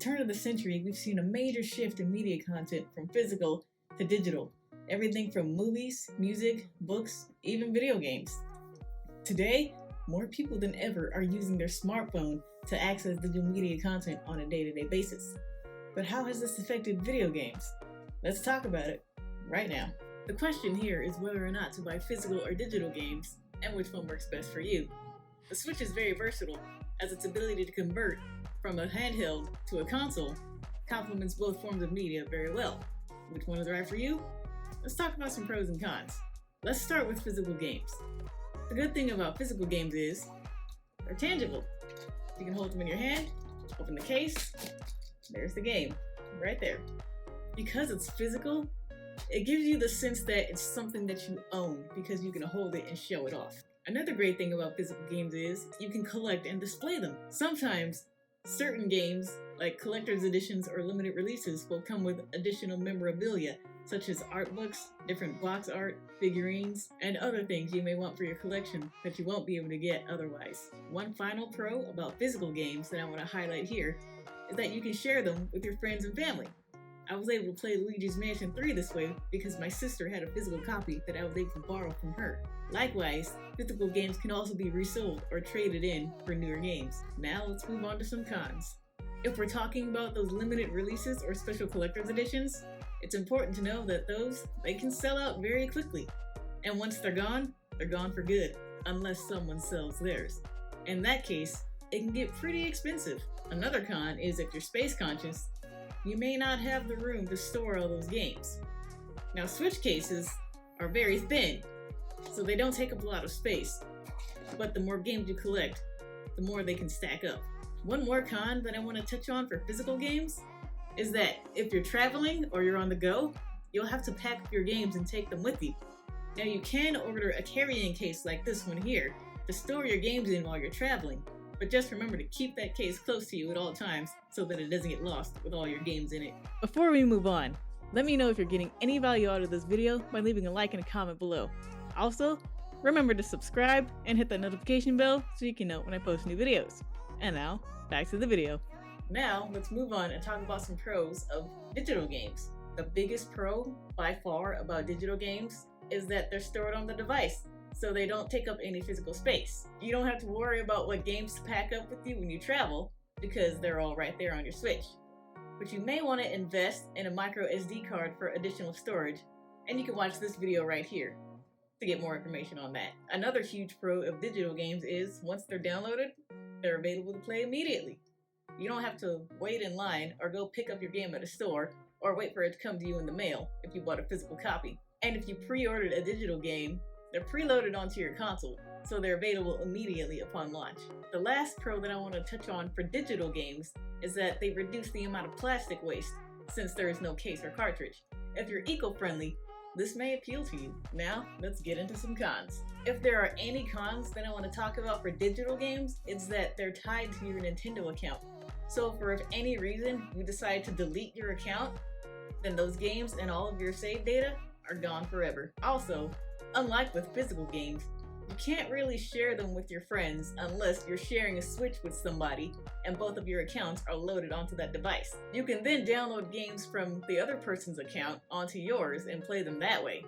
turn of the century, we've seen a major shift in media content from physical to digital. Everything from movies, music, books, even video games. Today, more people than ever are using their smartphone to access digital media content on a day-to-day basis. But how has this affected video games? Let's talk about it right now. The question here is whether or not to buy physical or digital games, and which one works best for you. The Switch is very versatile, as its ability to convert from a handheld to a console complements both forms of media very well. Which one is right for you? Let's talk about some pros and cons. Let's start with physical games. The good thing about physical games is they're tangible. You can hold them in your hand, open the case, there's the game, right there. Because it's physical, it gives you the sense that it's something that you own because you can hold it and show it off. Another great thing about physical games is you can collect and display them. Sometimes, certain games, like collector's editions or limited releases, will come with additional memorabilia, such as art books, different box art, figurines, and other things you may want for your collection that you won't be able to get otherwise. One final pro about physical games that I want to highlight here is that you can share them with your friends and family. I was able to play Luigi's Mansion 3 this way because my sister had a physical copy that I was able to borrow from her. Likewise, physical games can also be resold or traded in for newer games. Now let's move on to some cons. If we're talking about those limited releases or special collector's editions, it's important to know that they can sell out very quickly. And once they're gone for good, unless someone sells theirs. In that case, it can get pretty expensive. Another con is if you're space conscious, you may not have the room to store all those games. Now, Switch cases are very thin, so they don't take up a lot of space. But the more games you collect, the more they can stack up. One more con that I want to touch on for physical games is that if you're traveling or you're on the go, you'll have to pack up your games and take them with you. Now, you can order a carrying case like this one here to store your games in while you're traveling, but just remember to keep that case close to you at all times so that it doesn't get lost with all your games in it. Before we move on, let me know if you're getting any value out of this video by leaving a like and a comment below. Also, remember to subscribe and hit that notification bell so you can know when I post new videos. And now, back to the video. Now, let's move on and talk about some pros of digital games. The biggest pro, by far, about digital games is that they're stored on the device, so they don't take up any physical space. You don't have to worry about what games to pack up with you when you travel, because they're all right there on your Switch. But you may want to invest in a micro SD card for additional storage, and you can watch this video right here to get more information on that. Another huge pro of digital games is once they're downloaded, they're available to play immediately. You don't have to wait in line or go pick up your game at a store or wait for it to come to you in the mail if you bought a physical copy. And if you pre-ordered a digital game, they're preloaded onto your console, so they're available immediately upon launch. The last pro that I want to touch on for digital games is that they reduce the amount of plastic waste since there is no case or cartridge. If you're eco-friendly, this may appeal to you. Now, let's get into some cons. If there are any cons that I want to talk about for digital games, it's that they're tied to your Nintendo account. So if any reason you decide to delete your account, then those games and all of your save data are gone forever. Also, unlike with physical games, you can't really share them with your friends unless you're sharing a Switch with somebody and both of your accounts are loaded onto that device. You can then download games from the other person's account onto yours and play them that way.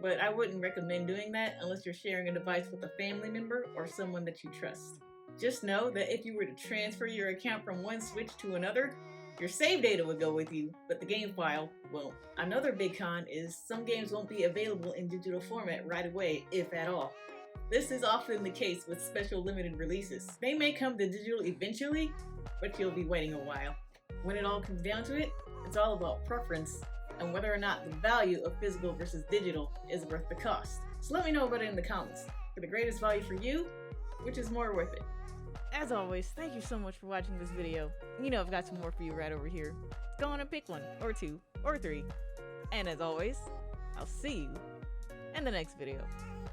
But I wouldn't recommend doing that unless you're sharing a device with a family member or someone that you trust. Just know that if you were to transfer your account from one Switch to another, your save data would go with you, but the game file won't. Another big con is some games won't be available in digital format right away, if at all. This is often the case with special limited releases. They may come to digital eventually, but you'll be waiting a while. When it all comes down to it, it's all about preference and whether or not the value of physical versus digital is worth the cost. So let me know about it in the comments. For the greatest value for you, which is more worth it? As always, thank you so much for watching this video. You know I've got some more for you right over here. Go on and pick one, or two, or three. And as always, I'll see you in the next video.